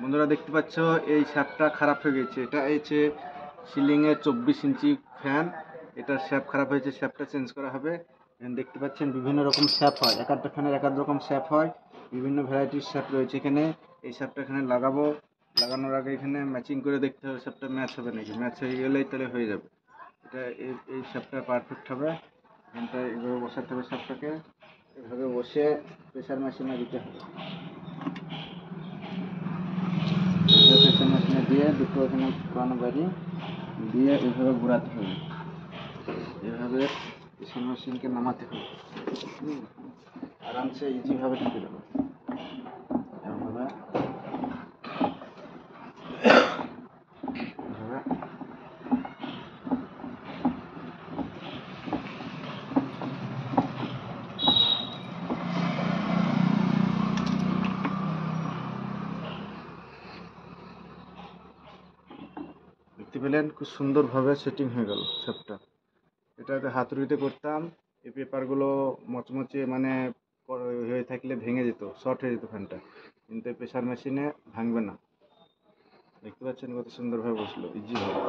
বন্ধুরা দেখতে পাচ্ছ এই শ্যাপটা খারাপ হয়ে গেছে। এটা হচ্ছে সিলিংয়ে 24 ইঞ্চি ফ্যান, এটার শ্যাপ খারাপ হয়েছে, শ্যাপটা চেঞ্জ করা হবে। দেখতে পাচ্ছেন বিভিন্ন রকম শ্যাপ হয়, এক একটা ফ্যানের এক এক রকম শ্যাপ হয়, বিভিন্ন ভ্যারাইটির শ্যাপ রয়েছে এখানে। এই শ্যাপটা এখানে লাগাবো, লাগানোর আগে এখানে ম্যাচিং করে দেখতে হবে শ্যাপটা ম্যাচ হবে নাকি, ম্যাচ হয়ে গেলেই তাহলে হয়ে যাবে। এটা এই শ্যাপটা পারফেক্ট হবে। এখানটা এইভাবে বসাতে হবে, শ্যাপটাকে এভাবে বসে প্রেসার মেশিনে দিতে হবে। প্রেসার মেশিনে দিয়ে দুটো এখানে পুরানো বাড়ি দিয়ে এভাবে ঘোরাতে হবে, এভাবে প্রেসার মেশিনকে নামাতে হবে। আরামসে ইজিভাবে ঢুকে যাবে এভাবে। দেখতে পেলেন খুব সুন্দরভাবে সেটিং হয়ে গেল সবটা। এটাতে হাতুড়িতে করতাম, এই পেপারগুলো মচমচে মানে হয়ে থাকলে ভেঙে যেত, শর্ট হয়ে যেত ফ্যানটা, কিন্তু প্রেসার মেশিনে ভাঙবে না। দেখতে পাচ্ছেন কত সুন্দরভাবে বসলো, ইজিভাবে।